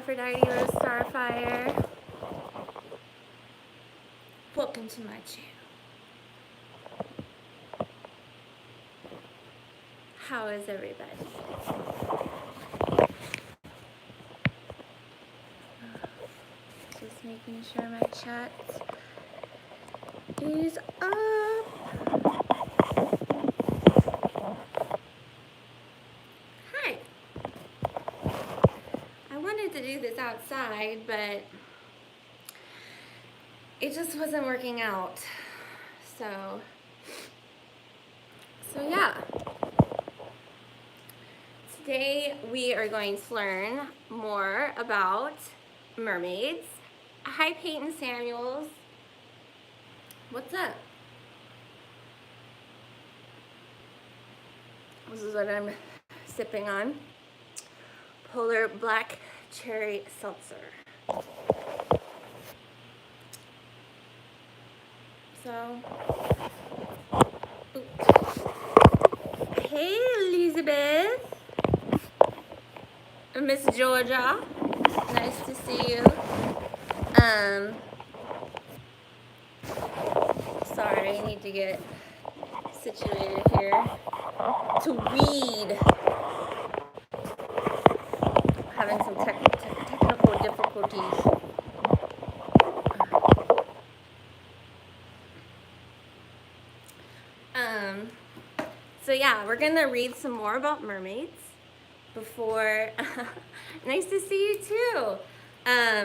Aphrodite Rose Starfire. Welcome to my channel. How is everybody? Just making sure my chat is up. Hi. I wanted to do this outside, but it just wasn't working out. So yeah. Today we are going to learn more about mermaids. Hi Peyton Samuels. What's up? This is what I'm sipping on. Polar Black Cherry Seltzer. So, hey Elizabeth. Miss Georgia. Nice to see you. Sorry, I need to get situated here to read. Having some technical difficulties. So yeah, we're gonna read some more about mermaids before, nice to see you too,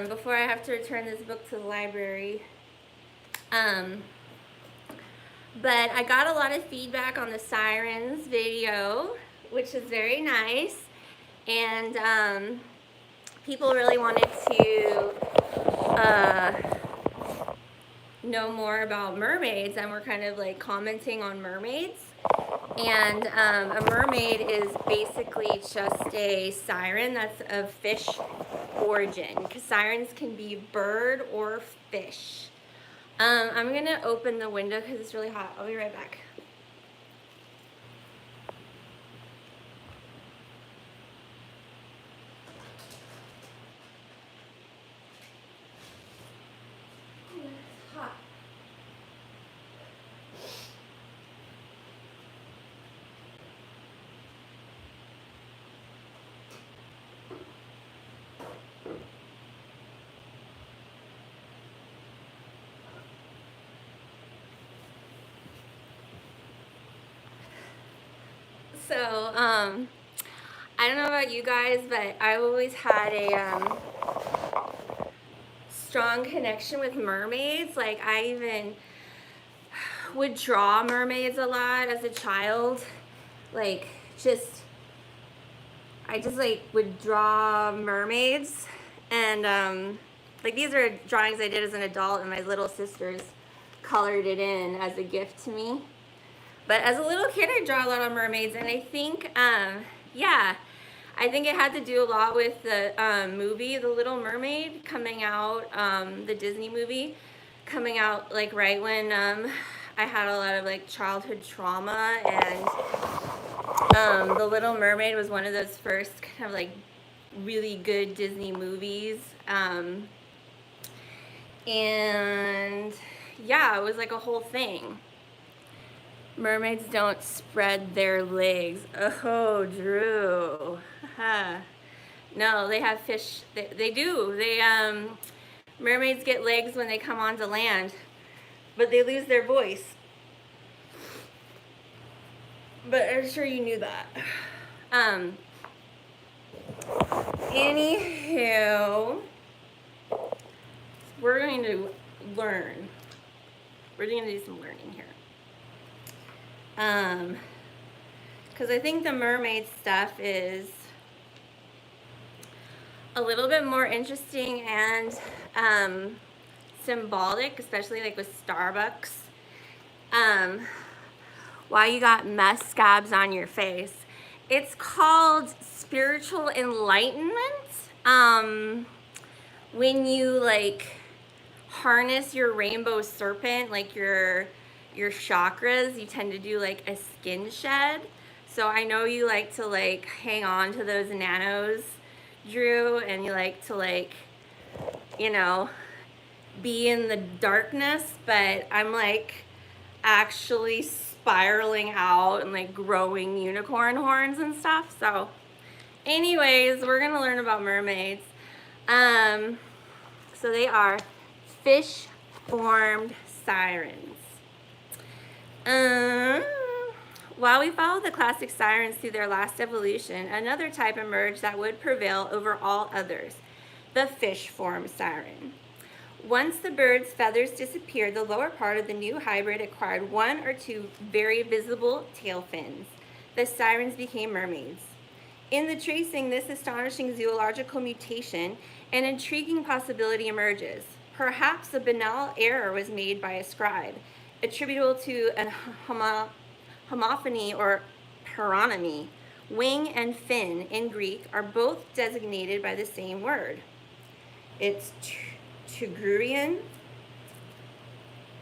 before I have to return this book to the library. But I got a lot of feedback on the sirens video, which is very nice, and people really wanted to know more about mermaids, and we're kind of like commenting on mermaids. And a mermaid is basically just a siren that's of fish origin, because sirens can be bird or fish. I'm gonna open the window because it's really hot. I'll be right back. It's hot. So, I don't know about you guys, but I've always had a strong connection with mermaids. Like, I even would draw mermaids a lot as a child. Like, I just like would draw mermaids, and like these are drawings I did as an adult, and my little sisters colored it in as a gift to me. But as a little kid, I draw a lot of mermaids, and I think, yeah, I think it had to do a lot with the movie, The Little Mermaid, coming out, the Disney movie, coming out like right when I had a lot of like childhood trauma, and The Little Mermaid was one of those first kind of like really good Disney movies, and yeah, it was like a whole thing. Mermaids don't spread their legs. Oh, Drew. No, they have fish. They do. Mermaids get legs when they come onto land, but they lose their voice. But I'm sure you knew that. Anywho, we're going to learn. We're going to do some learning here. Because I think the mermaid stuff is a little bit more interesting and symbolic, especially like with Starbucks. Why you got mess scabs on your face? It's called spiritual enlightenment. When you like harness your rainbow serpent, like your chakras, you tend to do like a skin shed. So I know you like to like hang on to those nanos Drew, and you like to like, you know, be in the darkness, but I'm like actually spiraling out and like growing unicorn horns and stuff. So anyways, we're gonna learn about mermaids. So they are fish formed sirens. While we follow the classic sirens through their last evolution, another type emerged that would prevail over all others, the fish-formed siren. Once the bird's feathers disappeared, the lower part of the new hybrid acquired one or two very visible tail fins. The sirens became mermaids. In the tracing this astonishing zoological mutation, an intriguing possibility emerges. Perhaps a banal error was made by a scribe, attributable to an homophony or paronymy. Wing and fin in Greek are both designated by the same word. It's tigurian.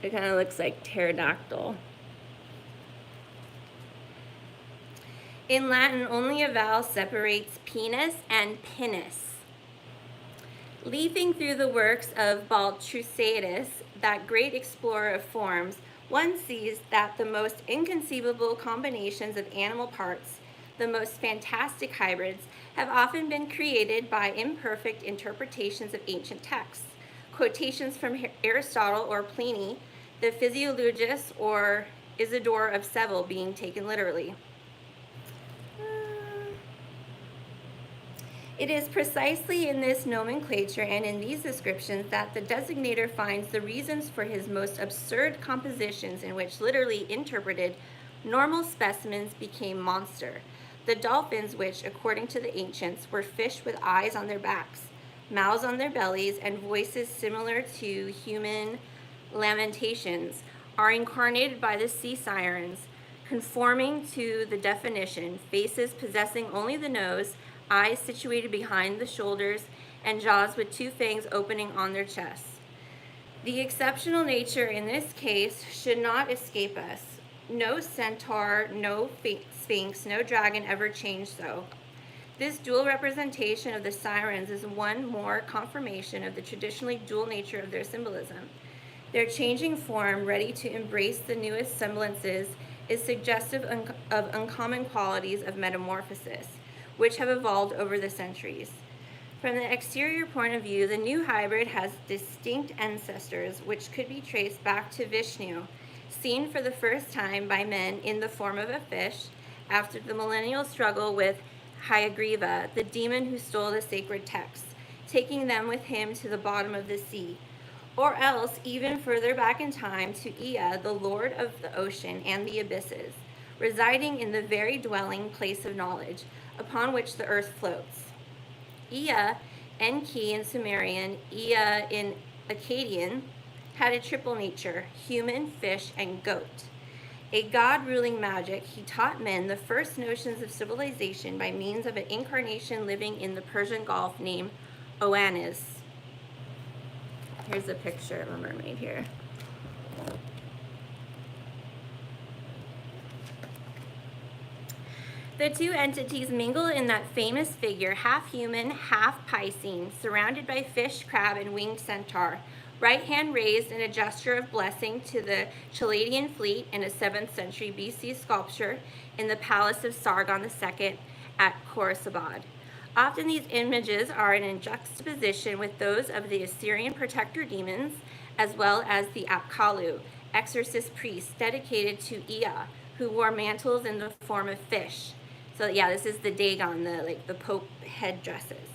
It kind of looks like pterodactyl. In Latin, only a vowel separates penis and pinus. Leafing through the works of Baltrusatus, that great explorer of forms, one sees that the most inconceivable combinations of animal parts, the most fantastic hybrids, have often been created by imperfect interpretations of ancient texts. Quotations from Aristotle or Pliny, the Physiologus or Isidore of Seville being taken literally. It is precisely in this nomenclature and in these descriptions that the designator finds the reasons for his most absurd compositions, in which, literally interpreted, normal specimens became monster. The dolphins, which, according to the ancients, were fish with eyes on their backs, mouths on their bellies, and voices similar to human lamentations, are incarnated by the sea sirens, conforming to the definition, faces possessing only the nose, eyes situated behind the shoulders, and jaws with two fangs opening on their chests. The exceptional nature in this case should not escape us. No centaur, no sphinx, no dragon ever changed so. This dual representation of the sirens is one more confirmation of the traditionally dual nature of their symbolism. Their changing form, ready to embrace the newest semblances, is suggestive of uncommon qualities of metamorphosis, which have evolved over the centuries. From the exterior point of view, the new hybrid has distinct ancestors, which could be traced back to Vishnu, seen for the first time by men in the form of a fish after the millennial struggle with Hayagriva, the demon who stole the sacred texts, taking them with him to the bottom of the sea. Or else, even further back in time, to Ea, the lord of the ocean and the abysses, residing in the very dwelling place of knowledge, upon which the earth floats. Ea, Enki in Sumerian, Ea in Akkadian, had a triple nature, human, fish, and goat. A god-ruling magic, he taught men the first notions of civilization by means of an incarnation living in the Persian Gulf named Oannes. Here's a picture of a mermaid here. The two entities mingle in that famous figure, half human, half Piscean, surrounded by fish, crab, and winged centaur, right hand raised in a gesture of blessing to the Chaldean fleet in a 7th century BC sculpture in the palace of Sargon II at Khorsabad. Often these images are in juxtaposition with those of the Assyrian protector demons, as well as the Apkallu, exorcist priests dedicated to Ea, who wore mantles in the form of fish. So yeah, this is the Dagon, the Pope headdresses.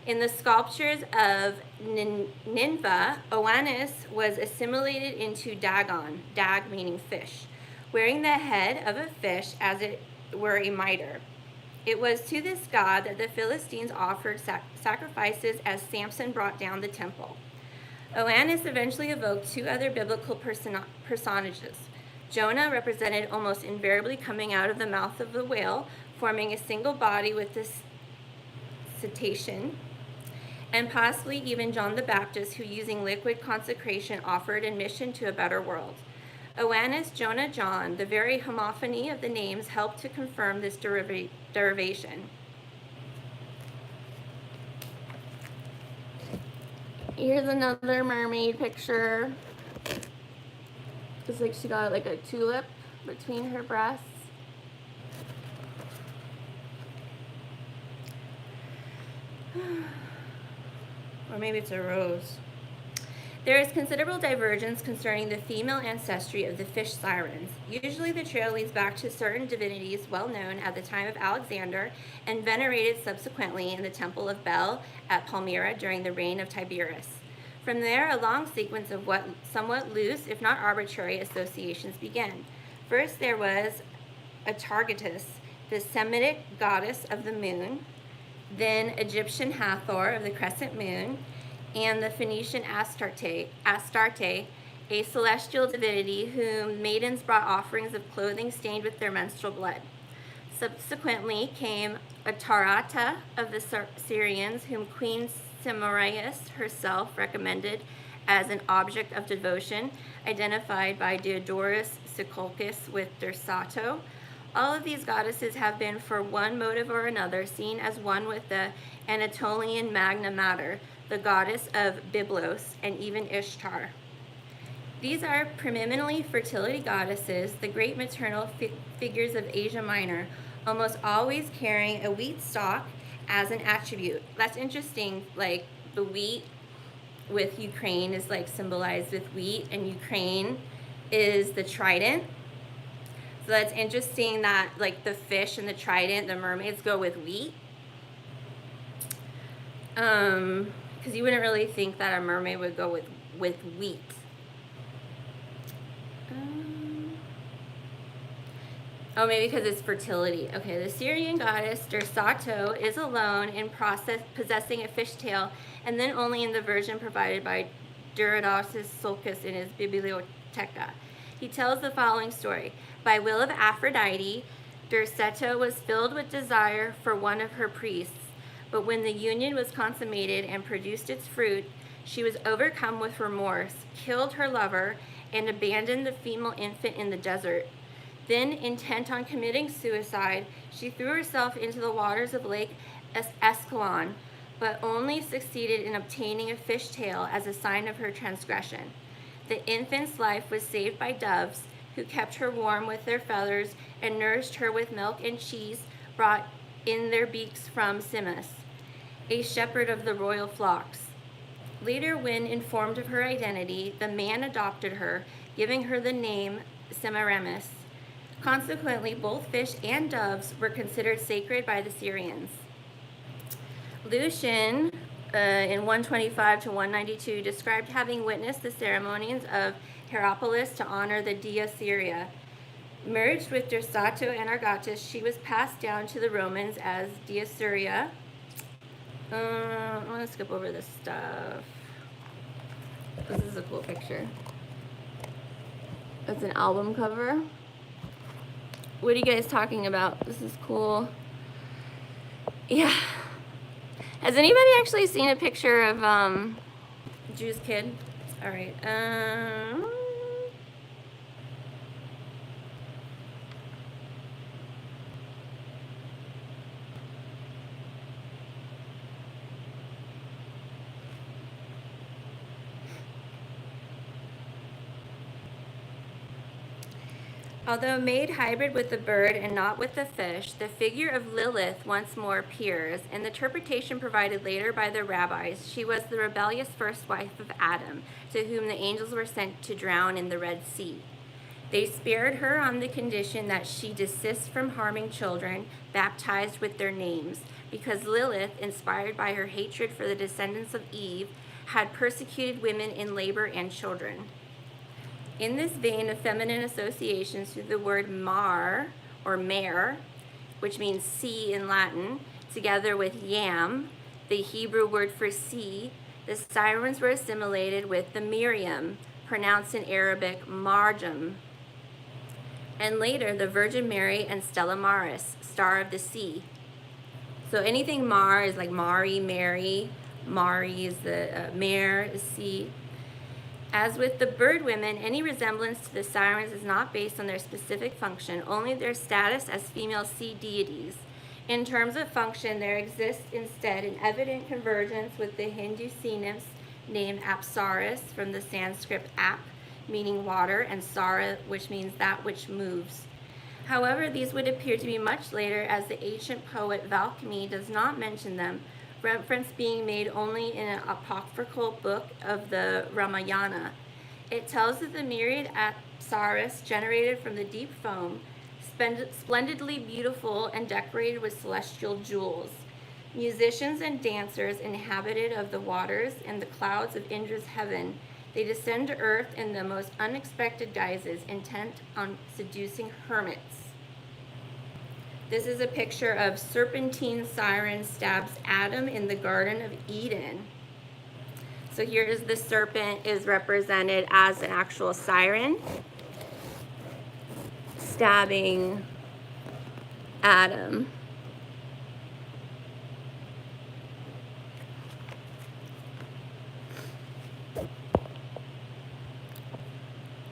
In the sculptures of Nineveh, Oannes was assimilated into Dagon, dag meaning fish, wearing the head of a fish as it were a mitre. It was to this god that the Philistines offered sacrifices as Samson brought down the temple. Oannes eventually evoked two other biblical personages. Jonah, represented almost invariably coming out of the mouth of the whale, forming a single body with this cetacean, and possibly even John the Baptist, who, using liquid consecration, offered admission to a better world. Oannes, Jonah, John, the very homophony of the names helped to confirm this derivation. Here's another mermaid picture. It's like she got like a tulip between her breasts. Or maybe it's a rose. There is considerable divergence concerning the female ancestry of the fish sirens. Usually the trail leads back to certain divinities well known at the time of Alexander and venerated subsequently in the Temple of Bel at Palmyra during the reign of Tiberius. From there, a long sequence of somewhat loose, if not arbitrary, associations began. First, there was Atargatis, the Semitic goddess of the moon, then Egyptian Hathor of the crescent moon, and the Phoenician Astarte, a celestial divinity whom maidens brought offerings of clothing stained with their menstrual blood. Subsequently came Atarata of the Syrians, whom Queen Semiramis herself recommended as an object of devotion, identified by Diodorus Siculcus with Dersato. All of these goddesses have been, for one motive or another, seen as one with the Anatolian Magna Mater, the goddess of Byblos, and even Ishtar. These are preeminently fertility goddesses, the great maternal figures of Asia Minor, almost always carrying a wheat stalk as an attribute. That's interesting, like the wheat with Ukraine is like symbolized with wheat, and Ukraine is the trident. So that's interesting that like the fish and the trident, the mermaids go with wheat. Because you wouldn't really think that a mermaid would go with wheat. Oh, maybe because it's fertility. Okay, the Syrian goddess Dersato is alone in possessing a fishtail, and then only in the version provided by Diodorus Siculcus in his Bibliotheca. He tells the following story. By will of Aphrodite, Dersato was filled with desire for one of her priests, but when the union was consummated and produced its fruit, she was overcome with remorse, killed her lover, and abandoned the female infant in the desert. Then, intent on committing suicide, she threw herself into the waters of Lake Escalon, but only succeeded in obtaining a fishtail as a sign of her transgression. The infant's life was saved by doves, who kept her warm with their feathers and nourished her with milk and cheese brought in their beaks from Simus, a shepherd of the royal flocks. Later, when informed of her identity, the man adopted her, giving her the name Semiramis. Consequently, both fish and doves were considered sacred by the Syrians. Lucian, in 125 to 192, described having witnessed the ceremonies of Hierapolis to honor the Dea Syria. Merged with Dersato and Argatis, she was passed down to the Romans as Dea Syria. I want to skip over this stuff. This is a cool picture. It's an album cover. What are you guys talking about? This is cool. Yeah. Has anybody actually seen a picture of Jew's kid? All right. Although made hybrid with the bird and not with the fish, the figure of Lilith once more appears. In the interpretation provided later by the rabbis, she was the rebellious first wife of Adam, to whom the angels were sent to drown in the Red Sea. They spared her on the condition that she desist from harming children baptized with their names, because Lilith, inspired by her hatred for the descendants of Eve, had persecuted women in labor and children. In this vein of feminine associations through the word mar, or mare, which means sea in Latin, together with yam, the Hebrew word for sea, the sirens were assimilated with the Miriam, pronounced in Arabic marjam, and later the Virgin Mary and Stella Maris, star of the sea. So anything mar is like Mari, Mary, Mari is the mare, is sea. As with the bird women, any resemblance to the sirens is not based on their specific function, only their status as female sea deities. In terms of function, there exists instead an evident convergence with the Hindu sea nymphs named Apsaris from the Sanskrit ap, meaning water, and sara, which means that which moves. However, these would appear to be much later, as the ancient poet Valkmi does not mention them, reference being made only in an apocryphal book of the Ramayana. It tells of the myriad apsaras generated from the deep foam, splendidly beautiful and decorated with celestial jewels. Musicians and dancers inhabited of the waters and the clouds of Indra's heaven. They descend to earth in the most unexpected guises, intent on seducing hermits. This is a picture of serpentine siren stabs Adam in the Garden of Eden. So here is the serpent is represented as an actual siren stabbing Adam.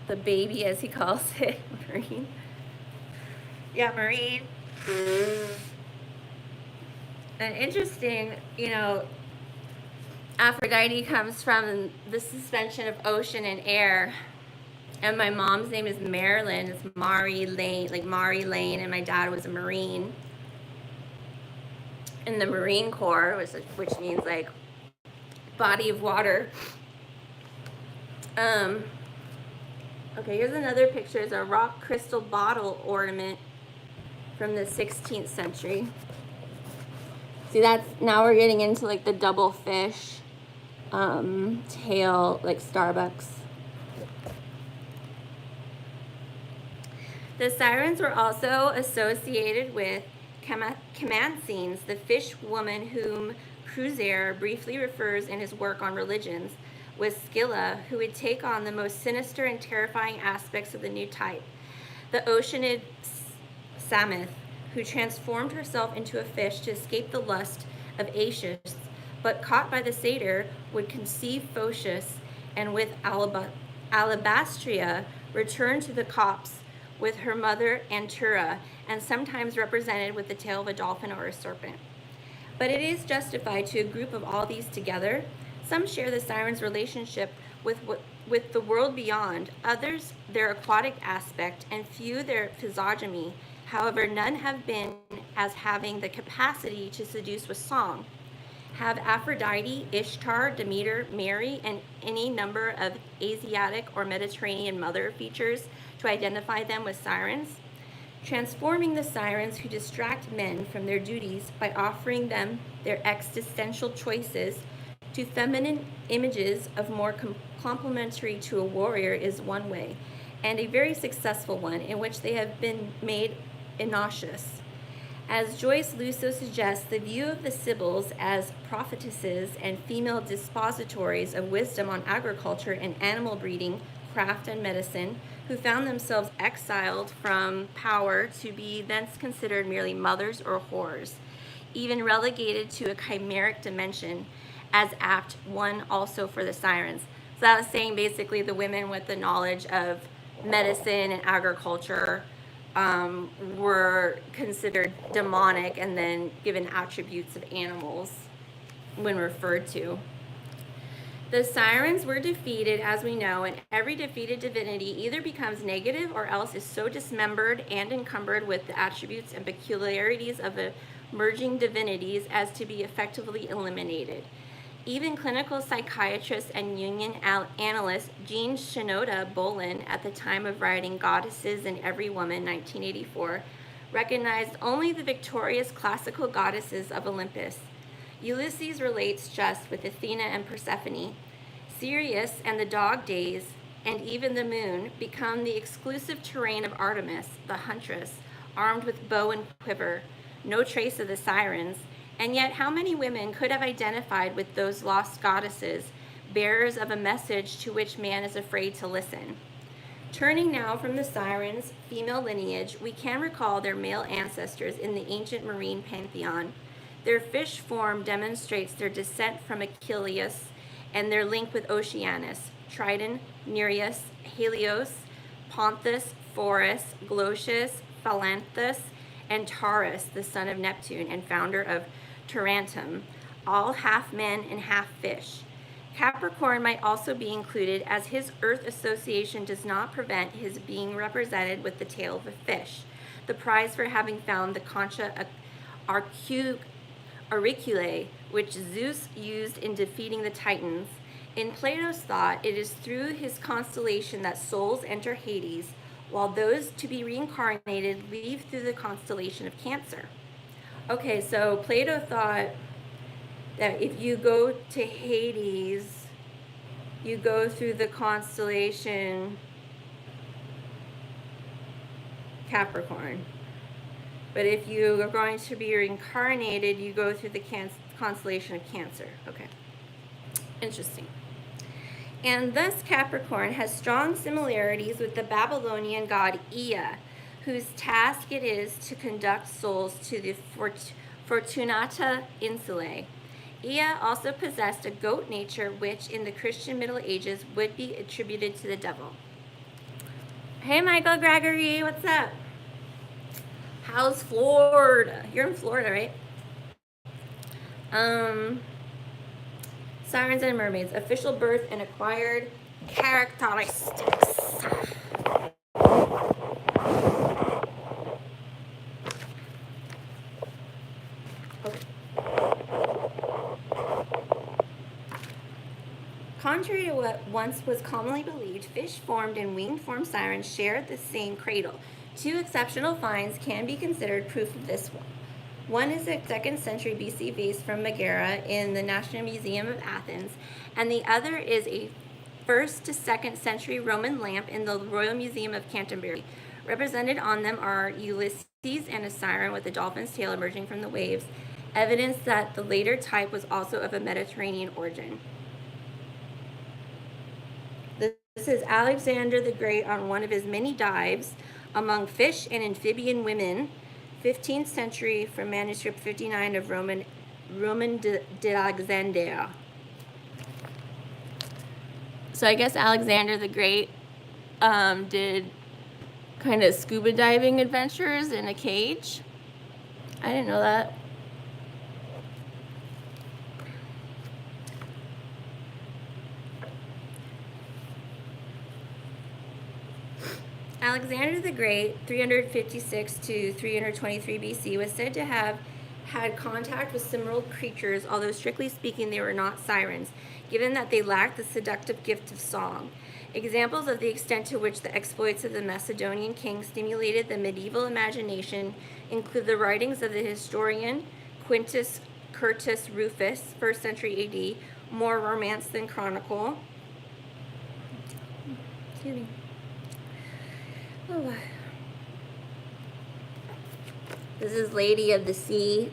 The baby, as he calls it, Marine. Yeah, Marine. And interesting, you know, Aphrodite comes from the suspension of ocean and air. And my mom's name is Marilyn. It's Mari Lane, like Mari Lane, and my dad was a Marine in the Marine Corps, which means like body of water. Okay, here's another picture. It's a rock crystal bottle ornament from the 16th century. See, now we're getting into like the double fish tail, like Starbucks. The sirens were also associated with Camancines, the fish woman whom Crozier briefly refers in his work on religions, was Scylla, who would take on the most sinister and terrifying aspects of the new type. The oceanid Samoth, who transformed herself into a fish to escape the lust of Aetius, but caught by the satyr, would conceive Phocius, and with Alabastria return to the copse with her mother Antura, and sometimes represented with the tail of a dolphin or a serpent. But it is justified to a group of all these together. Some share the sirens' relationship with the world beyond, others their aquatic aspect, and few their physiognomy. However, none have been as having the capacity to seduce with song. Have Aphrodite, Ishtar, Demeter, Mary, and any number of Asiatic or Mediterranean mother features to identify them with sirens? Transforming the sirens who distract men from their duties by offering them their existential choices to feminine images of more complementary to a warrior is one way, and a very successful one, in which they have been made innocuous. As Joyce Luso suggests, the view of the Sibyls as prophetesses and female dispositories of wisdom on agriculture and animal breeding, craft, and medicine, who found themselves exiled from power to be thence considered merely mothers or whores, even relegated to a chimeric dimension, as Act 1 also for the sirens. So that was saying basically the women with the knowledge of medicine and agriculture were considered demonic and then given attributes of animals when referred to. The sirens were defeated, as we know, and every defeated divinity either becomes negative or else is so dismembered and encumbered with the attributes and peculiarities of emerging divinities as to be effectively eliminated. Even clinical psychiatrist and Jungian analyst Jean Shinoda Bolin, at the time of writing Goddesses in Every Woman, 1984, recognized only the victorious classical goddesses of Olympus. Ulysses relates just with Athena and Persephone. Sirius and the dog days, and even the moon, become the exclusive terrain of Artemis, the huntress, armed with bow and quiver. No trace of the sirens. And yet, how many women could have identified with those lost goddesses, bearers of a message to which man is afraid to listen? Turning now from the sirens' female lineage, we can recall their male ancestors in the ancient marine pantheon. Their fish form demonstrates their descent from Achilles and their link with Oceanus, Triton, Nereus, Helios, Ponthus, Phorus, Glaucius, Phalanthus, and Taurus, the son of Neptune and founder of Tarentum, all half men and half fish. Capricorn might also be included, as his Earth association does not prevent his being represented with the tail of a fish, the prize for having found the concha auriculae, which Zeus used in defeating the Titans. In Plato's thought, it is through his constellation that souls enter Hades, while those to be reincarnated leave through the constellation of Cancer. Okay, so Plato thought that if you go to Hades, you go through the constellation Capricorn. But if you are going to be reincarnated, you go through the constellation of Cancer. Okay, interesting. And thus Capricorn has strong similarities with the Babylonian god Ea, whose task it is to conduct souls to the Fortunata Insulae. Ea also possessed a goat nature, which in the Christian Middle Ages would be attributed to the devil. Hey, Michael Gregory, what's up? How's Florida? You're in Florida, right? Sirens and mermaids, official birth and acquired characteristics. Contrary to what once was commonly believed, fish-formed and winged-formed sirens shared the same cradle. Two exceptional finds can be considered proof of this one. One is a 2nd century BC vase from Megara in the National Museum of Athens, and the other is a 1st to 2nd century Roman lamp in the Royal Museum of Canterbury. Represented on them are Ulysses and a siren with a dolphin's tail emerging from the waves, evidence that the later type was also of a Mediterranean origin. This is Alexander the Great on one of his many dives among fish and amphibian women, 15th century, from manuscript 59 of Roman de Alexandria. So I guess Alexander the Great did kind of scuba diving adventures in a cage. I didn't know that. Alexander the Great, 356 to 323 BC, was said to have had contact with similar creatures, although strictly speaking they were not sirens, given that they lacked the seductive gift of song. Examples of the extent to which the exploits of the Macedonian king stimulated the medieval imagination include the writings of the historian Quintus Curtius Rufus, 1st century AD, more romance than chronicle. Excuse me. Oh. This is Lady of the Sea,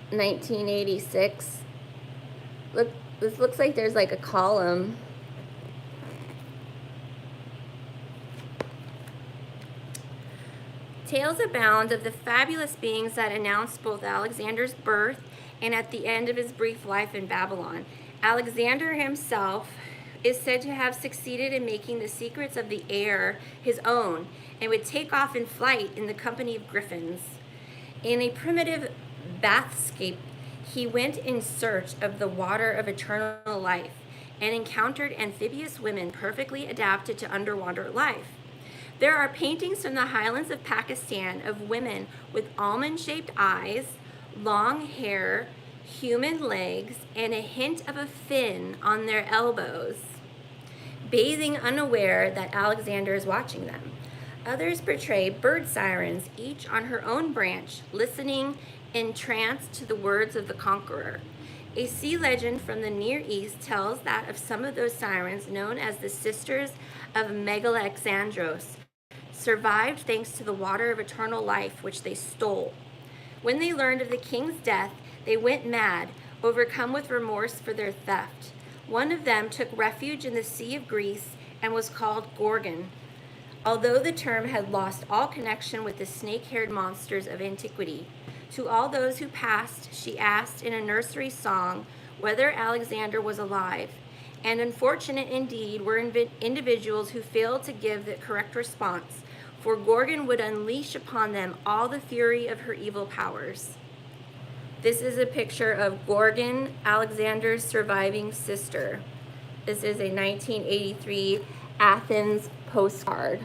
1986. Look, this looks like there's like a column. Tales abound of the fabulous beings that announced both Alexander's birth and at the end of his brief life in Babylon. Alexander himself is said to have succeeded in making the secrets of the air his own and would take off in flight in the company of griffins. In a primitive bathscape, he went in search of the water of eternal life and encountered amphibious women perfectly adapted to underwater life. There are paintings from the highlands of Pakistan of women with almond-shaped eyes, long hair, human legs, and a hint of a fin on their elbows, bathing unaware that Alexander is watching them. Others portray bird sirens, each on her own branch, listening entranced to the words of the conqueror. A sea legend from the Near East tells that of some of those sirens, known as the Sisters of Megalexandros, survived thanks to the water of eternal life which they stole. When they learned of the king's death, they went mad, overcome with remorse for their theft. One of them took refuge in the Sea of Greece and was called Gorgon, although the term had lost all connection with the snake-haired monsters of antiquity. To all those who passed, she asked in a nursery song whether Alexander was alive. And unfortunate indeed were individuals who failed to give the correct response, for Gorgon would unleash upon them all the fury of her evil powers. This is a picture of Gorgon, Alexander's surviving sister. This is a 1983 Athens postcard.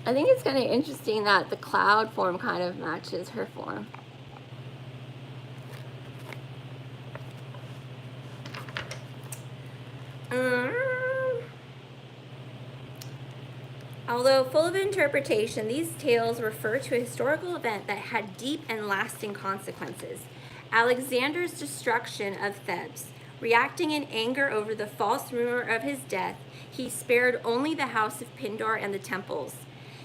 I think it's kind of interesting that the cloud form kind of matches her form. Although full of interpretation, these tales refer to a historical event that had deep and lasting consequences. Alexander's destruction of Thebes. Reacting in anger over the false rumor of his death, he spared only the house of Pindar and the temples.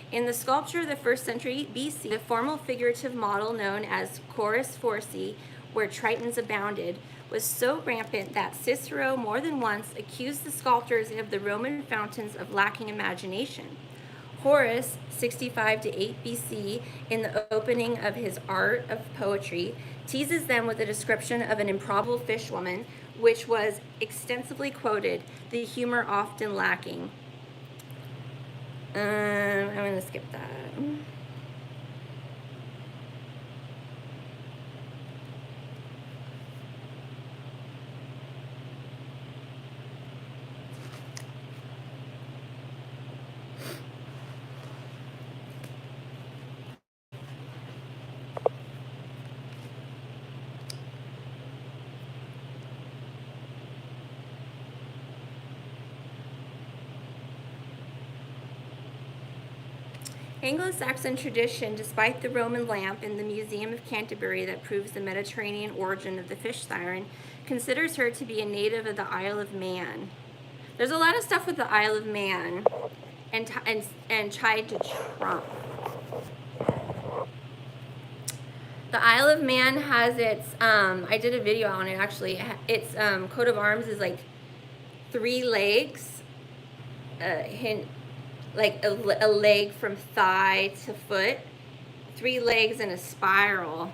In the sculpture of the 1st century BC, the formal figurative model known as chorus forci, where tritons abounded, was so rampant that Cicero more than once accused the sculptors of the Roman fountains of lacking imagination. Horace, 65 to 8 BC, in the opening of his Art of Poetry, teases them with a description of an improbable fishwoman, which was extensively quoted, the humor often lacking. I'm going to skip that. Anglo-Saxon tradition, despite the Roman lamp in the Museum of Canterbury that proves the Mediterranean origin of the fish siren, considers her to be a native of the Isle of Man. There's a lot of stuff with the Isle of Man and tied to Trump. The Isle of Man has its, I did a video on it actually, its coat of arms is like 3 legs, like a leg from thigh to foot, 3 legs in a spiral.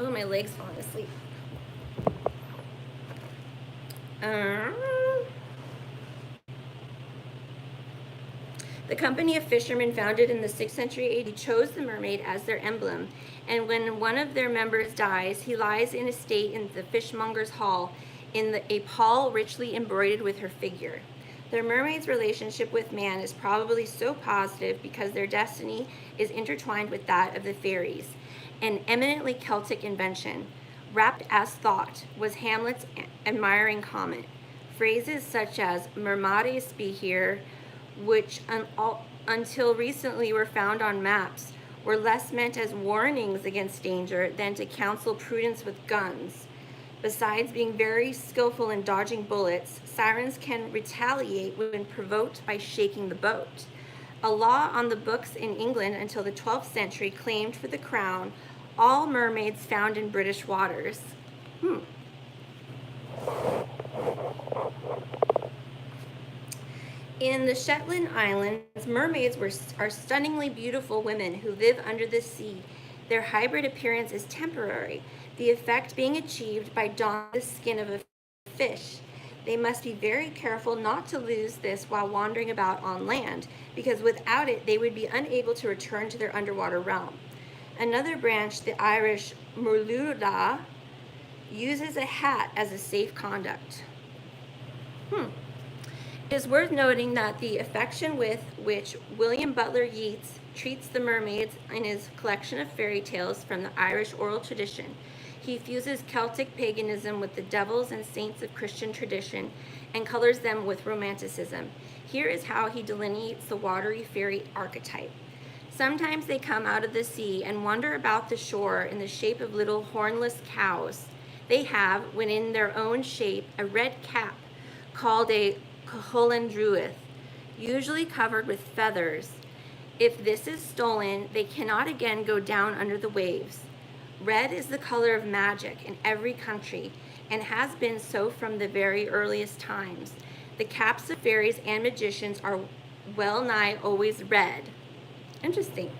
Oh, my leg's falling asleep. The company of fishermen founded in the 6th century AD chose the mermaid as their emblem, and when one of their members dies, he lies in estate in the fishmonger's hall in a pall richly embroidered with her figure. Their mermaid's relationship with man is probably so positive because their destiny is intertwined with that of the fairies, an eminently Celtic invention. Wrapped as thought was Hamlet's admiring comment. Phrases such as Mermaids be here, which until recently were found on maps, were less meant as warnings against danger than to counsel prudence with guns. Besides being very skillful in dodging bullets, sirens can retaliate when provoked by shaking the boat. A law on the books in England until the 12th century claimed for the crown all mermaids found in British waters. In the Shetland Islands, mermaids are stunningly beautiful women who live under the sea. Their hybrid appearance is temporary, the effect being achieved by donning the skin of a fish. They must be very careful not to lose this while wandering about on land, because without it, they would be unable to return to their underwater realm. Another branch, the Irish Murluda, uses a hat as a safe conduct. It is worth noting that the affection with which William Butler Yeats treats the mermaids in his collection of fairy tales from the Irish oral tradition. He fuses Celtic paganism with the devils and saints of Christian tradition and colors them with romanticism. Here is how he delineates the watery fairy archetype. Sometimes they come out of the sea and wander about the shore in the shape of little hornless cows. They have, when in their own shape, a red cap called a coholandruith, usually covered with feathers. If this is stolen, they cannot again go down under the waves. Red is the color of magic in every country and has been so from the very earliest times. The caps of fairies and magicians are well nigh always red. Interesting.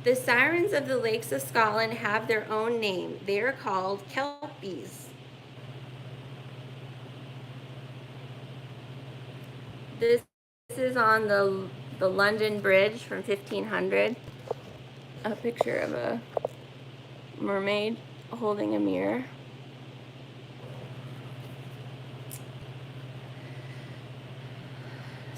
The sirens of the lakes of Scotland have their own name. They are called kelpies. This This is on the London Bridge from 1500. A picture of a mermaid holding a mirror.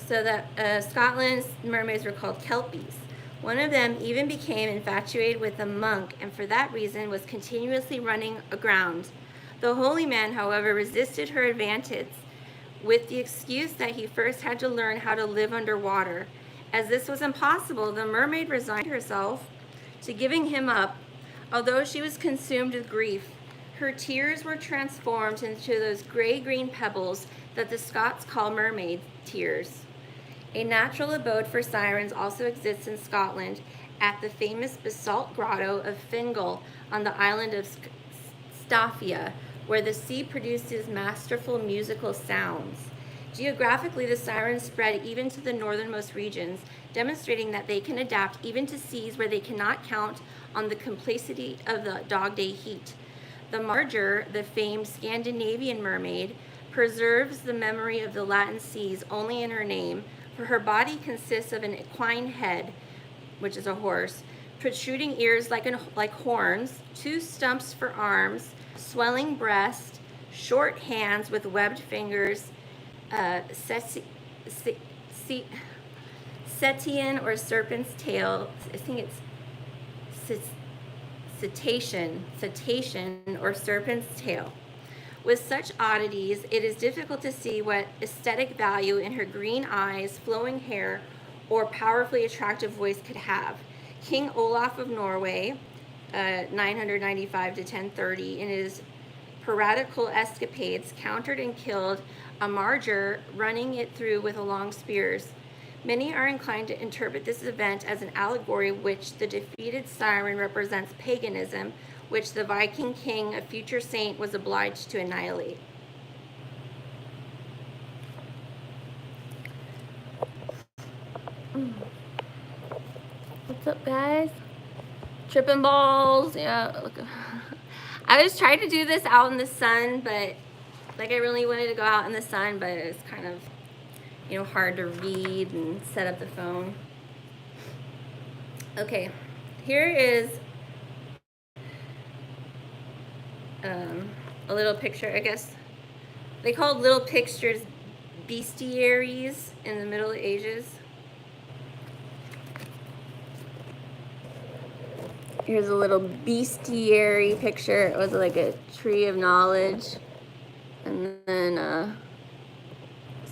So that Scotland's mermaids were called Kelpies. One of them even became infatuated with a monk, and for that reason was continuously running aground. The holy man, however, resisted her advances with the excuse that he first had to learn how to live underwater. As this was impossible, the mermaid resigned herself to giving him up. Although she was consumed with grief, her tears were transformed into those gray-green pebbles that the Scots call mermaid tears. A natural abode for sirens also exists in Scotland at the famous basalt grotto of Fingal on the island of Staffia, where the sea produces masterful musical sounds. Geographically, the sirens spread even to the northernmost regions, demonstrating that they can adapt even to seas where they cannot count on the complacency of the dog-day heat. The Marger, the famed Scandinavian mermaid, preserves the memory of the Latin seas only in her name, for her body consists of an equine head, which is a horse, protruding ears like horns, 2 stumps for arms, swelling breast, short hands with webbed fingers, cetacean or serpent's tail. I think it's cetacean or serpent's tail. With such oddities, it is difficult to see what aesthetic value in her green eyes, flowing hair, or powerfully attractive voice could have. King Olaf of Norway, 995 to 1030, in his piratical escapades, countered and killed a marger, running it through with long spears. Many are inclined to interpret this event as an allegory which the defeated siren represents paganism, which the Viking king, a future saint, was obliged to annihilate. What's up, guys? Tripping balls. Yeah, look. I was trying to do this out in the sun, but like I really wanted to go out in the sun, but it's kind of, hard to read and set up the phone. Okay, here is a little picture. I guess they called little pictures bestiaries in the Middle Ages. Here's a little bestiary picture. It was like a tree of knowledge, and then a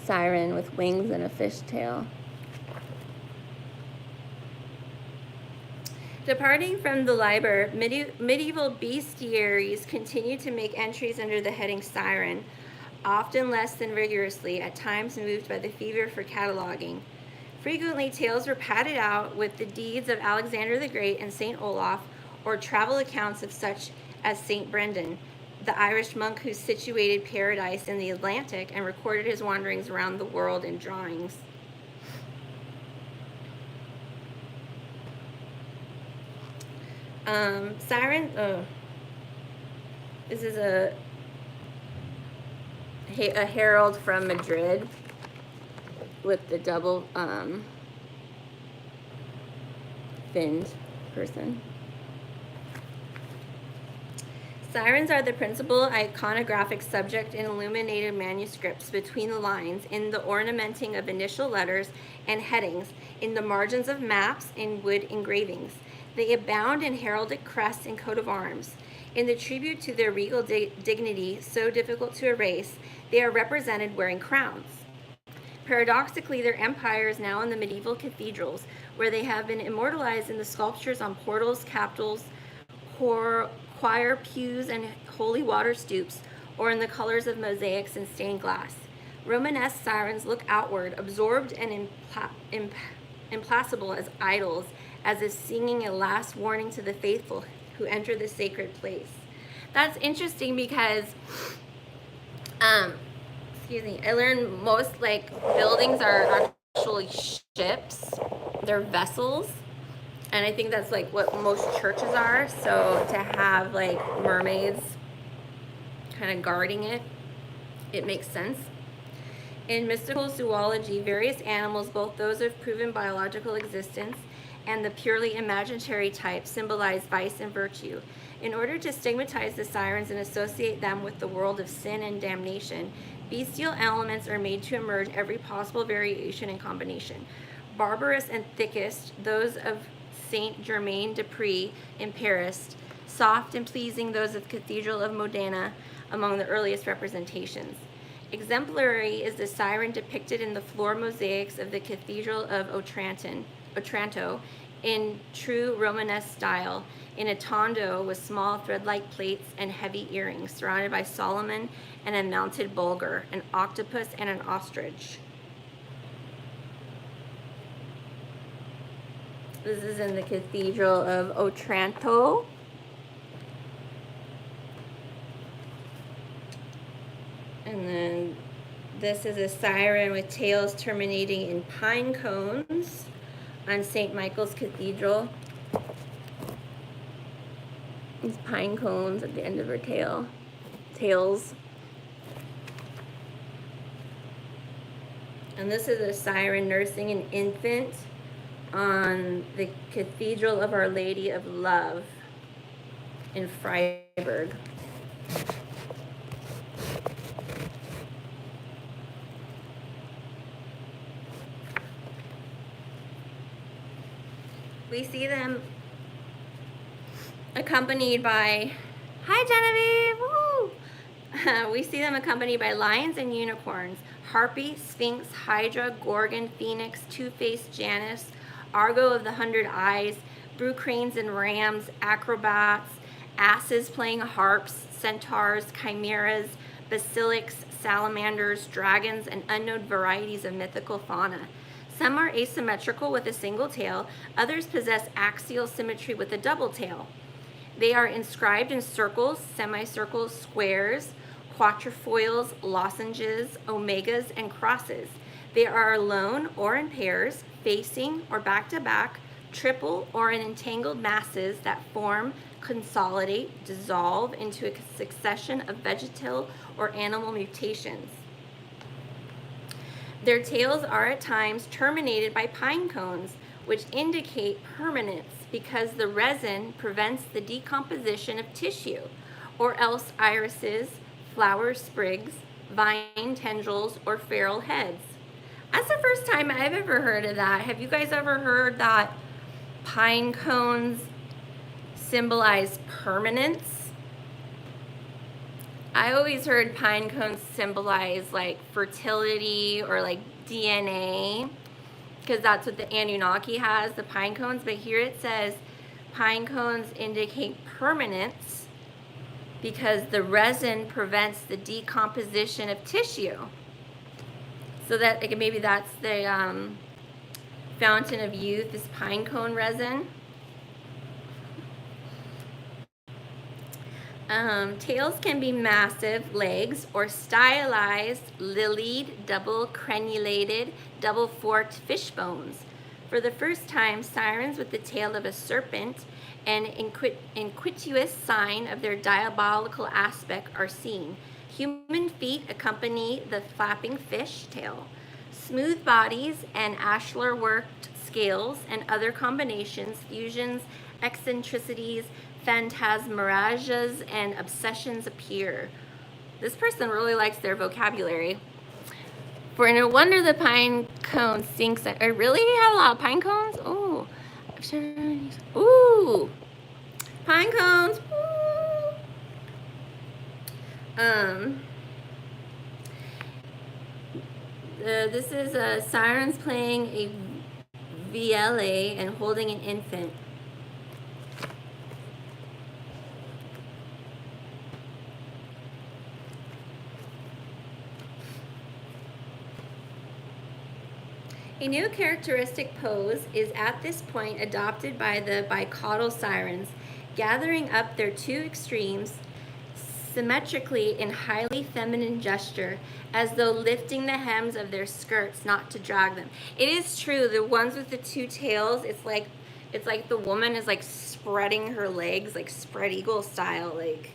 siren with wings and a fishtail. Departing from the Liber, medieval bestiaries continued to make entries under the heading siren, often less than rigorously, at times moved by the fever for cataloging. Frequently, tales were padded out with the deeds of Alexander the Great and St. Olaf, or travel accounts of such as St. Brendan, the Irish monk who situated paradise in the Atlantic and recorded his wanderings around the world in drawings. Siren, this is a herald from Madrid with the double finned person. Sirens are the principal iconographic subject in illuminated manuscripts between the lines, in the ornamenting of initial letters and headings, in the margins of maps, and wood engravings. They abound in heraldic crests and coat of arms. In the tribute to their regal dignity, so difficult to erase, they are represented wearing crowns. Paradoxically, their empire is now in the medieval cathedrals, where they have been immortalized in the sculptures on portals, capitals, choir pews, and holy water stoops, or in the colors of mosaics and stained glass. Romanesque sirens look outward, absorbed and implacable as idols, as if singing a last warning to the faithful who enter the sacred place. That's interesting because, I learned most buildings are actually ships. They're vessels. And I think that's what most churches are. So to have mermaids kind of guarding it, it makes sense. In mystical zoology, various animals, both those of proven biological existence and the purely imaginary type, symbolize vice and virtue. In order to stigmatize the sirens and associate them with the world of sin and damnation, bestial elements are made to emerge every possible variation and combination. Barbarous and thickest, those of Saint Germain des Prés in Paris, soft and pleasing, those of the Cathedral of Modena, among the earliest representations. Exemplary is the siren depicted in the floor mosaics of the Cathedral of Otranto in true Romanesque style, in a tondo with small thread-like plates and heavy earrings, surrounded by Solomon and a mounted bulgar, an octopus, and an ostrich. This is in the Cathedral of Otranto. And then this is a siren with tails terminating in pine cones on St. Michael's Cathedral. These pine cones at the end of her tails. And this is a siren nursing an infant on the Cathedral of Our Lady of Love in Freiburg. We see them accompanied by, hi Genevieve, woo! We see them accompanied by lions and unicorns, harpy, sphinx, hydra, gorgon, phoenix, two-faced Janus, Argo of the 100 Eyes, brew cranes and rams, acrobats, asses playing harps, centaurs, chimeras, basilics, salamanders, dragons, and unknown varieties of mythical fauna. Some are asymmetrical with a single tail, others possess axial symmetry with a double tail. They are inscribed in circles, semicircles, squares, quatrefoils, lozenges, omegas, and crosses. They are alone or in pairs, facing or back to back, triple or in entangled masses that form, consolidate, dissolve into a succession of vegetal or animal mutations. Their tails are at times terminated by pine cones, which indicate permanence because the resin prevents the decomposition of tissue, or else irises, flower sprigs, vine tendrils, or feral heads. That's the first time I've ever heard of that. Have you guys ever heard that pine cones symbolize permanence? I always heard pine cones symbolize like fertility or like DNA, because that's what the Anunnaki has, the pine cones. But here it says pine cones indicate permanence because the resin prevents the decomposition of tissue. So that like, maybe that's the fountain of youth is pine cone resin. Tails can be massive legs or stylized, lilied, double crenulated, double forked fish bones. For the first time, sirens with the tail of a serpent, an inquituous sign of their diabolical aspect, are seen. Human feet accompany the flapping fish tail. Smooth bodies and ashlar-worked scales and other combinations, fusions, eccentricities, phantasmerages, and obsessions appear. This person really likes their vocabulary. For no wonder the pine cone stinks. I really have a lot of pine cones? Oh, ooh, pine cones. Ooh. This is sirens playing a viole and holding an infant. A new characteristic pose is at this point adopted by the bicaudal sirens, gathering up their two extremes symmetrically in highly feminine gesture, as though lifting the hems of their skirts not to drag them. It is true, the ones with the two tails, it's like the woman is like spreading her legs, like spread eagle style, like.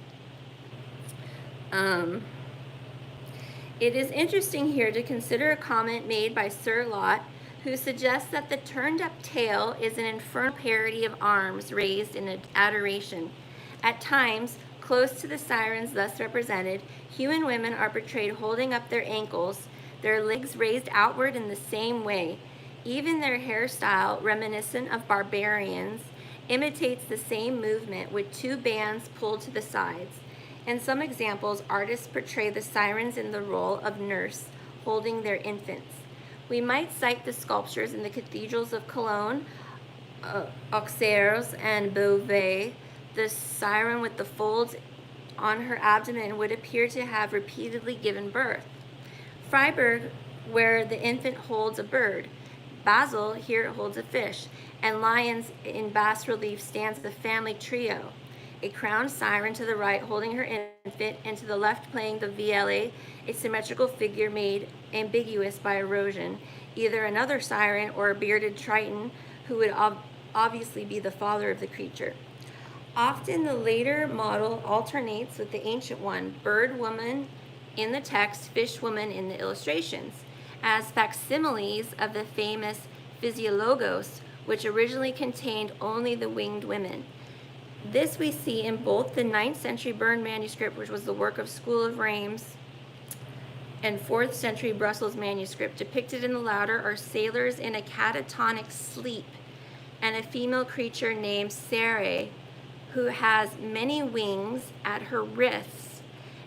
It is interesting here to consider a comment made by Sir Lot, who suggests that the turned-up tail is an infernal parody of arms raised in adoration. At times, close to the sirens thus represented, human women are portrayed holding up their ankles, their legs raised outward in the same way. Even their hairstyle, reminiscent of barbarians, imitates the same movement with two bands pulled to the sides. In some examples, artists portray the sirens in the role of nurse, holding their infants. We might cite the sculptures in the cathedrals of Cologne, Auxerre, and Beauvais. The siren with the folds on her abdomen would appear to have repeatedly given birth. Freiburg, where the infant holds a bird. Basel, here it holds a fish. And Lyons, in bas relief, stands the family trio. A crowned siren to the right holding her infant, and to the left playing the vielle, a symmetrical figure made ambiguous by erosion, either another siren or a bearded triton who would obviously be the father of the creature. Often the later model alternates with the ancient one, bird woman in the text, fish woman in the illustrations, as facsimiles of the famous Physiologos, which originally contained only the winged women. This we see in both the 9th century Bern manuscript, which was the work of School of Reims, and 4th century Brussels manuscript. Depicted in the latter are sailors in a catatonic sleep and a female creature named Sere, who has many wings at her wrists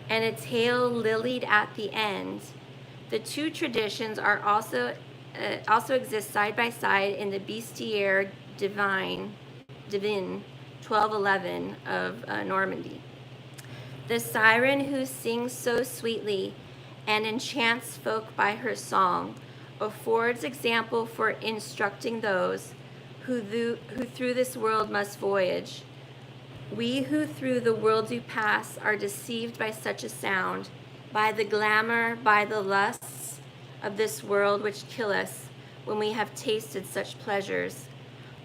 and a tail lilied at the end. The two traditions are also exist side by side in the Bestiaires Divine 1211 of Normandy. The siren who sings so sweetly and enchants folk by her song affords example for instructing those who through this world must voyage. We who through the world do pass are deceived by such a sound, by the glamour, by the lusts of this world which kill us when we have tasted such pleasures.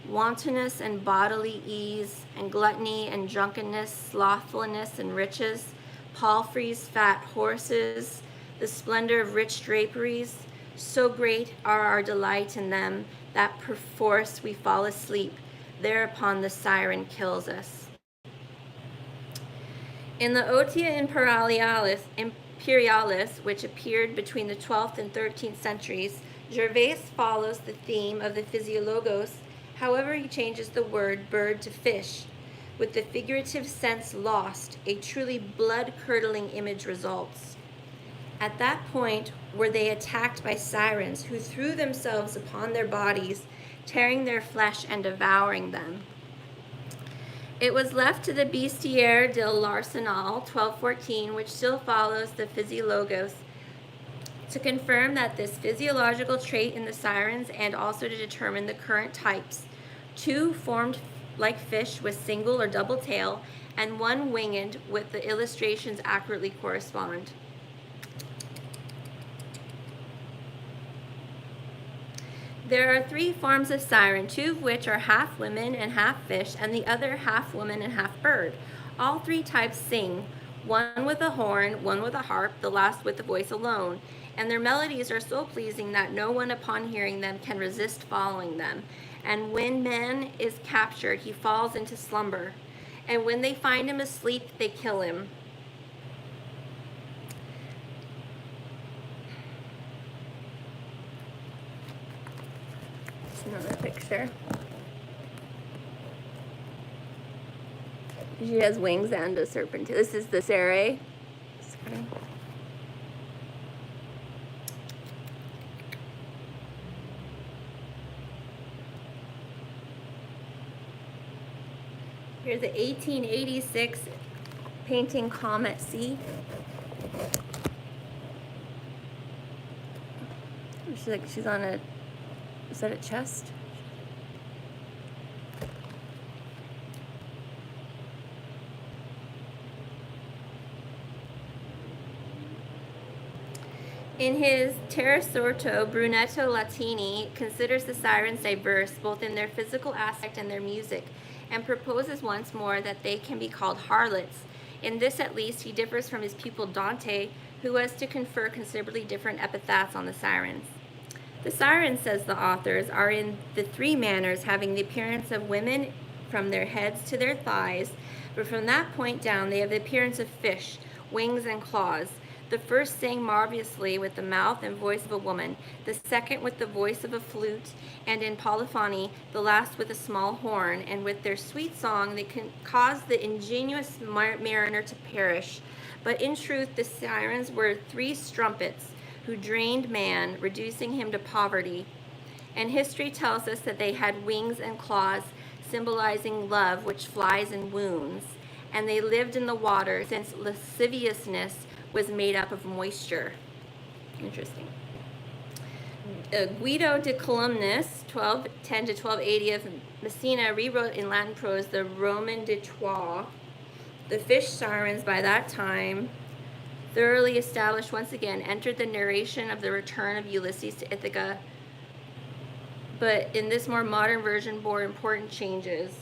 Wantonness and bodily ease, and gluttony and drunkenness, slothfulness and riches, palfreys, fat horses, the splendor of rich draperies, so great are our delight in them that perforce we fall asleep. Thereupon the siren kills us. In the Otia Imperialis, which appeared between the 12th and 13th centuries, Gervais follows the theme of the Physiologos. However, he changes the word bird to fish. With the figurative sense lost, a truly blood-curdling image results. At that point were they attacked by sirens who threw themselves upon their bodies, tearing their flesh and devouring them. It was left to the Bestiaires de l'Arsenal, 1214, which still follows the Physiologos, to confirm that this physiological trait in the sirens and also to determine the current types. Two formed like fish with single or double tail, and one winged with the illustrations accurately correspond. There are three forms of siren, two of which are half women and half fish, and the other half woman and half bird. All three types sing, one with a horn, one with a harp, the last with the voice alone. And their melodies are so pleasing that no one upon hearing them can resist following them. And when man is captured, he falls into slumber. And when they find him asleep, they kill him. Another picture. She has wings and a serpent. This is the Sere. Here's the 1886 painting Comet C. She's on a, is that a chest? In his Terrasorto, Brunetto Latini considers the sirens diverse both in their physical aspect and their music, and proposes once more that they can be called harlots. In this, at least, he differs from his pupil Dante, who was to confer considerably different epithets on the sirens. The sirens, says the authors, are in the three manners, having the appearance of women from their heads to their thighs, but from that point down they have the appearance of fish, wings and claws. The first sang marvelously with the mouth and voice of a woman, the second with the voice of a flute, and in polyphony, the last with a small horn, and with their sweet song they can cause the ingenious mariner to perish. But in truth the sirens were three strumpets, who drained man, reducing him to poverty. And history tells us that they had wings and claws, symbolizing love, which flies and wounds. And they lived in the water, since lasciviousness was made up of moisture. Interesting. Guido de Columnus, 1210 to 1280 of Messina, rewrote in Latin prose the Roman de Troyes. The fish sirens, by that time thoroughly established once again, entered the narration of the return of Ulysses to Ithaca, but in this more modern version bore important changes.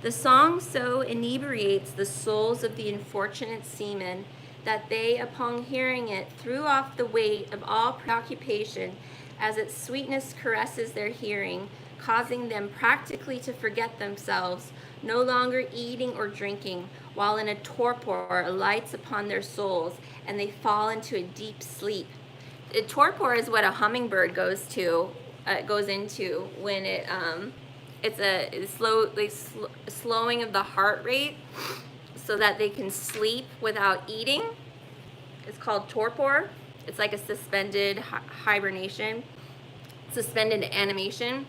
The song so inebriates the souls of the unfortunate seamen that they, upon hearing it, threw off the weight of all preoccupation, as its sweetness caresses their hearing, causing them practically to forget themselves, no longer eating or drinking, while in a torpor alights upon their souls, and they fall into a deep sleep. A torpor is what a hummingbird goes into when it's a slowing of the heart rate, so that they can sleep without eating. It's called torpor. It's like a suspended hibernation, suspended animation.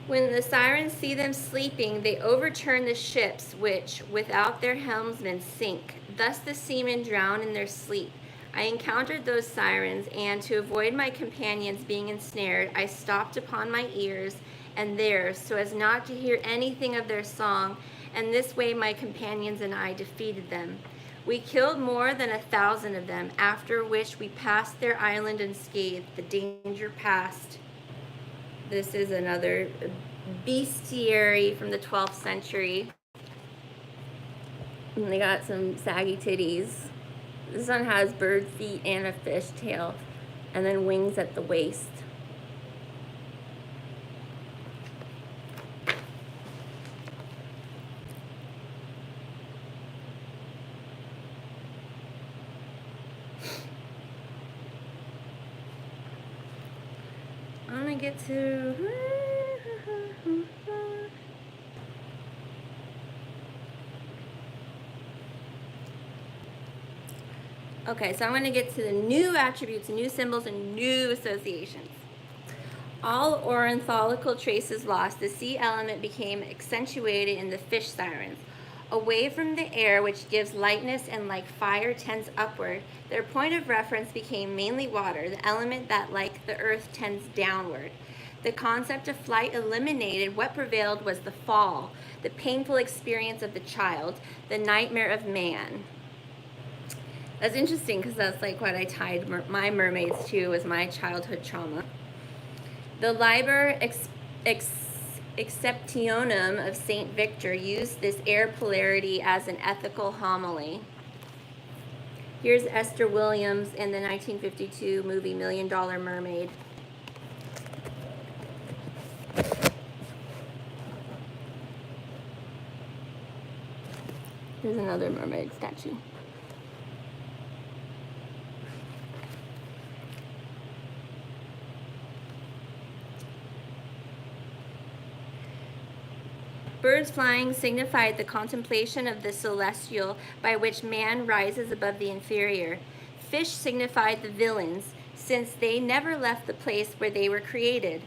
When the sirens see them sleeping, they overturn the ships which, without their helmsmen, sink. Thus the seamen drown in their sleep. I encountered those sirens, and to avoid my companions being ensnared, I stopped upon my ears and theirs, so as not to hear anything of their song, and this way my companions and I defeated them. We killed more than 1,000 of them, after which we passed their island unscathed, the danger past. This is another bestiary from the 12th century. And they got some saggy titties. This one has bird feet and a fish tail, and then wings at the waist. I'm gonna get to... Okay, so I'm going to get to the new attributes, new symbols, and new associations. All ornithological traces lost, the sea element became accentuated in the fish sirens. Away from the air, which gives lightness and like fire tends upward, their point of reference became mainly water, the element that, like the earth, tends downward. The concept of flight eliminated, what prevailed was the fall, the painful experience of the child, the nightmare of man. That's interesting because that's like what I tied my mermaids to, was my childhood trauma. The Liber Exceptionum of St. Victor used this air polarity as an ethical homily. Here's Esther Williams in the 1952 movie $1 Million Mermaid. Here's another mermaid statue. Birds flying signified the contemplation of the celestial, by which man rises above the inferior. Fish signified the villains, since they never left the place where they were created.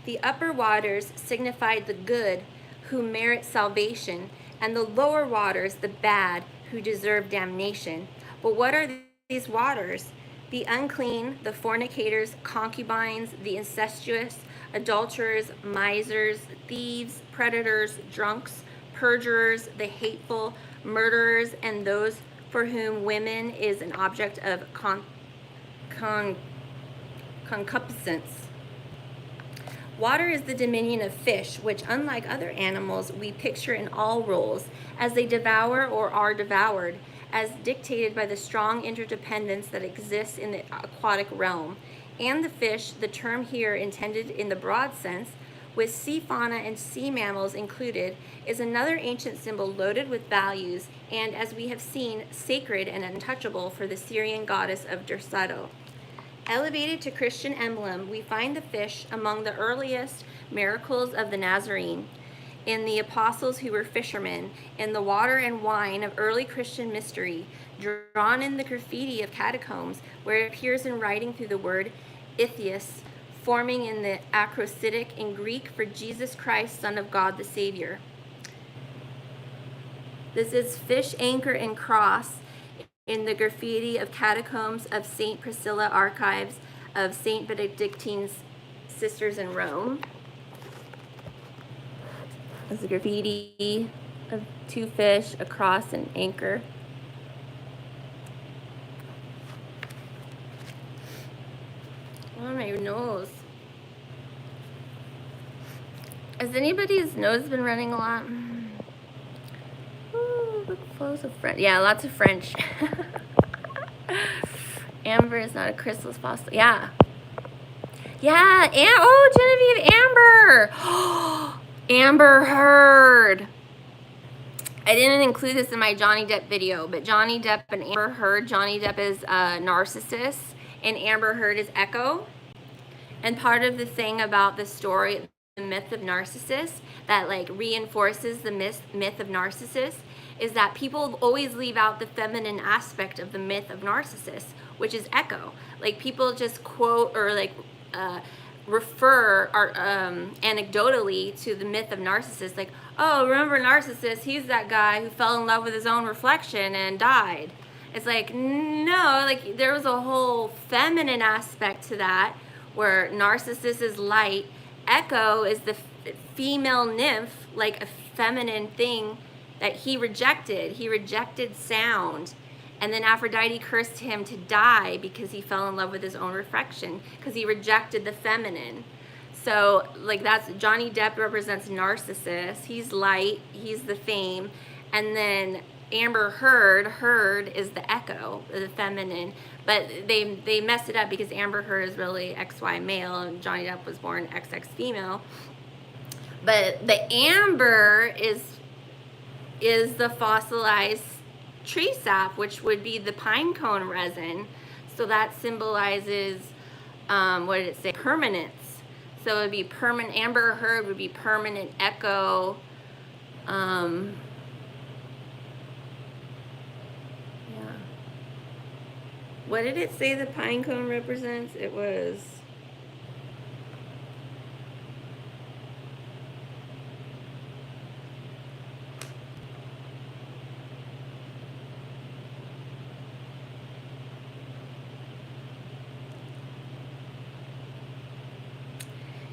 The upper waters signified the good, who merit salvation, and the lower waters the bad, who deserve damnation. But what are these waters? The unclean, the fornicators, concubines, the incestuous, adulterers, misers, thieves, predators, drunks, perjurers, the hateful, murderers, and those for whom women is an object of concupiscence. Water is the dominion of fish, which, unlike other animals, we picture in all roles, as they devour or are devoured, as dictated by the strong interdependence that exists in the aquatic realm. And the fish, the term here intended in the broad sense, with sea fauna and sea mammals included, is another ancient symbol loaded with values and, as we have seen, sacred and untouchable for the Syrian goddess of Derceto. Elevated to Christian emblem, we find the fish among the earliest miracles of the Nazarene, in the apostles who were fishermen, in the water and wine of early Christian mystery, drawn in the graffiti of catacombs, where it appears in writing through the word Ichthyos, forming in the acrostitic in Greek for Jesus Christ, Son of God the Savior. This is fish, anchor, and cross in the graffiti of catacombs of St. Priscilla archives of St. Benedictine sisters in Rome. There's a graffiti of two fish, a cross, and anchor. Oh, my nose. Has anybody's nose been running a lot? Ooh, look, flows of French. Yeah, lots of French. Amber is not a crystal fossil. Yeah. Yeah, and oh, Genevieve Amber. Amber Heard. I didn't include this in my Johnny Depp video, but Johnny Depp and Amber Heard. Johnny Depp is Narcissus, and Amber Heard is Echo. And part of the thing about the story, the myth of Narcissus, that like reinforces the myth of Narcissus, is that people always leave out the feminine aspect of the myth of Narcissus, which is Echo. Like people just quote or like refer anecdotally to the myth of Narcissus, like, oh, remember Narcissus? He's that guy who fell in love with his own reflection and died. It's like, no, like there was a whole feminine aspect to that, where Narcissus is light, Echo is the female nymph, like a feminine thing that he rejected. He rejected sound. And then Aphrodite cursed him to die because he fell in love with his own reflection, because he rejected the feminine. So, like, that's Johnny Depp represents Narcissus. He's light, he's the fame. And then Amber Heard is the Echo, the feminine. But they messed it up because Amber Heard is really XY male and Johnny Depp was born XX female. But the amber is the fossilized tree sap, which would be the pine cone resin. So that symbolizes, what did it say? Permanence. So it would be permanent. Amber Heard would be permanent. Echo. Yeah. What did it say the pine cone represents? It was...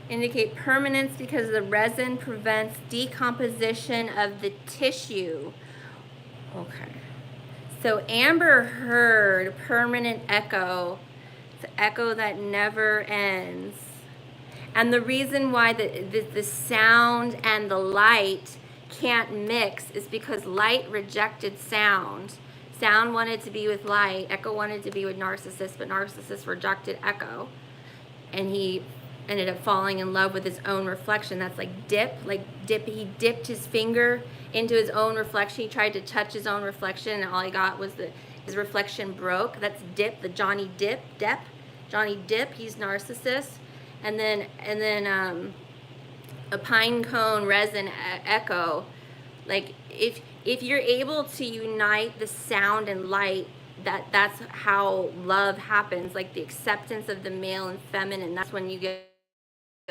indicate permanence because the resin prevents decomposition of the tissue. Okay. So Amber Heard, permanent echo. It's an echo that never ends. And the reason why the sound and the light can't mix is because light rejected sound. Sound wanted to be with light. Echo wanted to be with Narcissus, but Narcissus rejected Echo. And he ended up falling in love with his own reflection. That's like dip. He dipped his finger into his own reflection. He tried to touch his own reflection, and all he got was his reflection broke. That's dip. The Johnny Depp. Johnny Depp. He's Narcissus, and then a pine cone resin echo. Like if you're able to unite the sound and light, that's how love happens. Like the acceptance of the male and feminine. That's when you get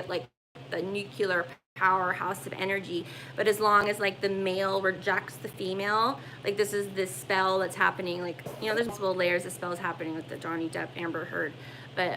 like the nuclear powerhouse of energy. But as long as like the male rejects the female, like this is this spell that's happening. Like, you know, there's multiple layers of spells happening with the Johnny Depp Amber Heard, but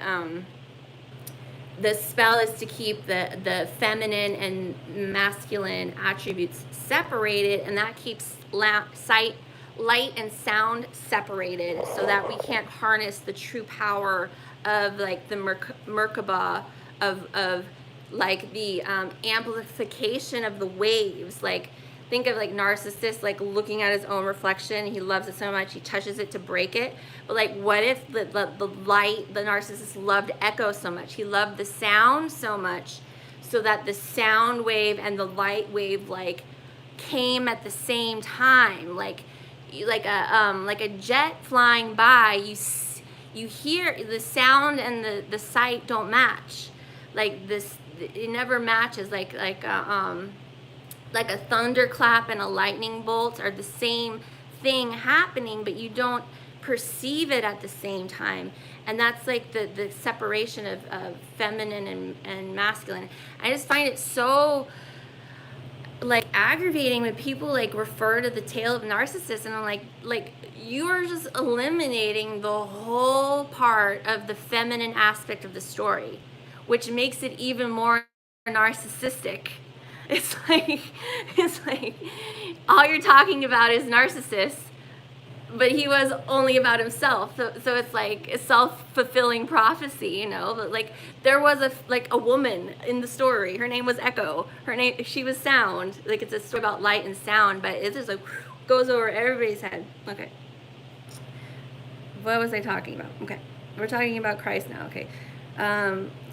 the spell is to keep the feminine and masculine attributes separated, and that keeps light and sound separated, so that we can't harness the true power of like the Merkaba of like the amplification of the waves. Like, think of like Narcissus, like looking at his own reflection. He loves it so much he touches it to break it. But like, what if the light, the Narcissus loved echo so much? He loved the sound so much, so that the sound wave and the light wave like came at the same time. Like a jet flying by, you hear the sound and the sight don't match. Like this, it never matches. Like a thunderclap and a lightning bolt are the same thing happening, but you don't perceive it at the same time. And that's like the separation of feminine and masculine. I just find it so like aggravating when people like refer to the tale of Narcissus, and I'm like you are just eliminating the whole part of the feminine aspect of the story, which makes it even more narcissistic. It's like all you're talking about is Narcissus, but he was only about himself. So it's like a self-fulfilling prophecy, you know. But like there was a woman in the story. Her name was Echo. She was sound. Like it's a story about light and sound, but it just like goes over everybody's head. Okay. What was I talking about? Okay. We're talking about Christ now. Okay.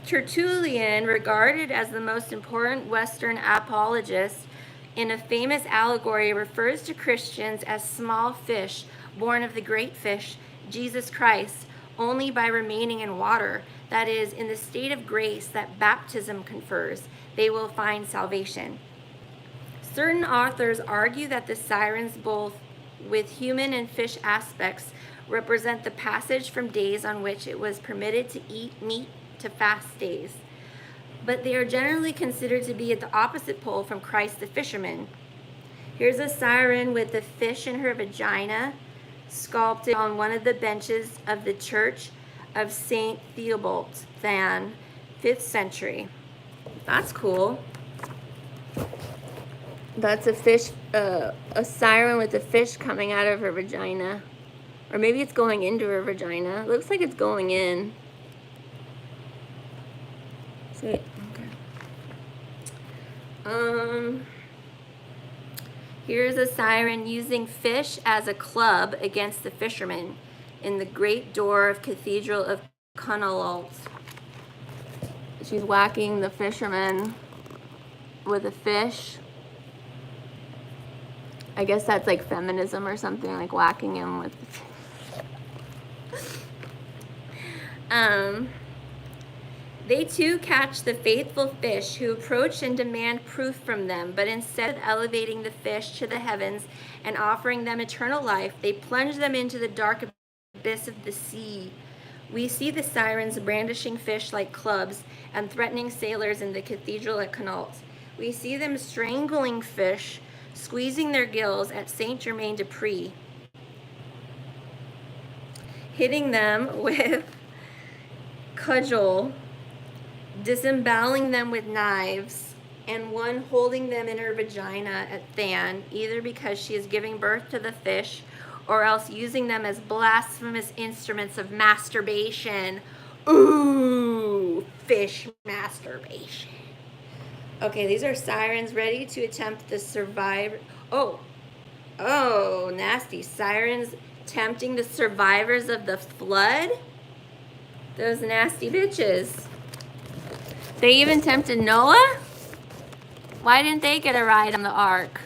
Tertullian, regarded as the most important Western apologist, in a famous allegory refers to Christians as small fish born of the great fish, Jesus Christ, only by remaining in water, that is, in the state of grace that baptism confers, they will find salvation. Certain authors argue that the sirens, both with human and fish aspects, represent the passage from days on which it was permitted to eat meat to fast days. But they are generally considered to be at the opposite pole from Christ the fisherman. Here's a siren with a fish in her vagina, sculpted on one of the benches of the Church of St. Theobald, 5th century. That's cool. That's a fish, a siren with a fish coming out of her vagina. Or maybe it's going into her vagina. It looks like it's going in. See, okay. Here's a siren using fish as a club against the fishermen in the great door of Cathedral of Connolalt. She's whacking the fisherman with a fish. I guess that's like feminism or something, like whacking him with the fish. They too catch the faithful fish who approach and demand proof from them, but instead of elevating the fish to the heavens and offering them eternal life, they plunge them into the dark abyss of the sea. We see the sirens brandishing fish like clubs and threatening sailors in the cathedral at Connaught. We see them strangling fish, squeezing their gills at Saint-Germain-des-Prés, hitting them with cudgel, disemboweling them with knives, and one holding them in her vagina at Than, either because she is giving birth to the fish or else using them as blasphemous instruments of masturbation. Ooh, fish masturbation. Okay, these are sirens ready to attempt the survivor. Oh, nasty. Sirens tempting the survivors of the flood? Those nasty bitches. They even tempted Noah? Why didn't they get a ride on the ark?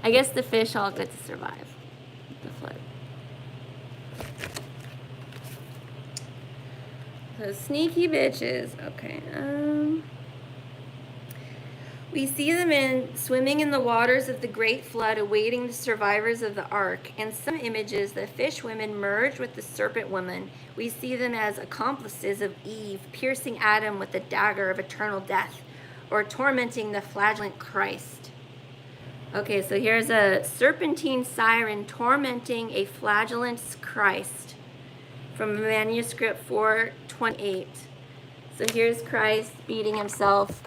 I guess the fish all get to survive the flood. Those sneaky bitches. Okay. We see them swimming in the waters of the great flood, awaiting the survivors of the ark. In some images, the fish women merge with the serpent woman. We see them as accomplices of Eve, piercing Adam with the dagger of eternal death, or tormenting the flagellant Christ. Okay, so here's a serpentine siren tormenting a flagellant Christ from manuscript 428. So here's Christ beating himself,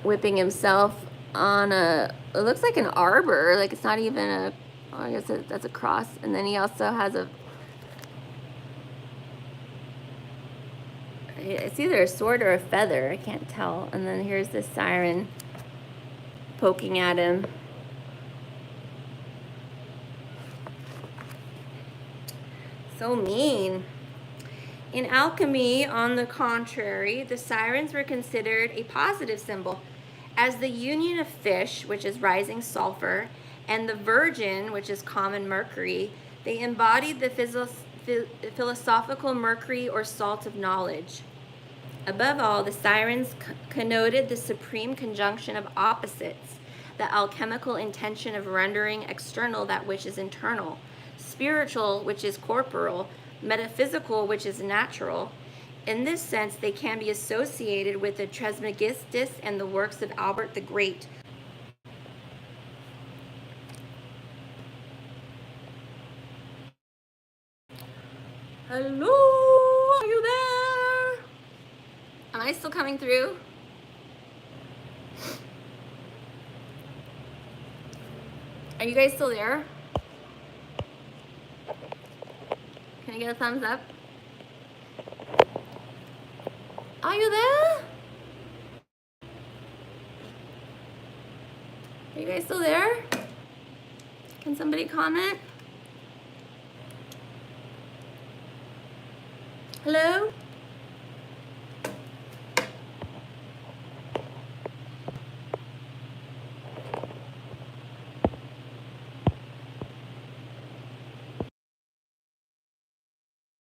whipping himself on it looks like an arbor, like it's not even I guess that's a cross. And then he also has It's either a sword or a feather. I can't tell. And then here's the siren poking at him. So mean. In alchemy, on the contrary, the sirens were considered a positive symbol, as the union of fish, which is rising sulfur, and the virgin, which is common mercury, they embodied the philosophical mercury or salt of knowledge. Above all, the sirens connoted the supreme conjunction of opposites, the alchemical intention of rendering external that which is internal, spiritual, which is corporal, metaphysical, which is natural. In this sense, they can be associated with the Trismegistus and the works of Albert the Great. Hello, are you there? Am I still coming through? Are you guys still there? Can I get a thumbs up? Are you there? Are you guys still there? Can somebody comment? Hello?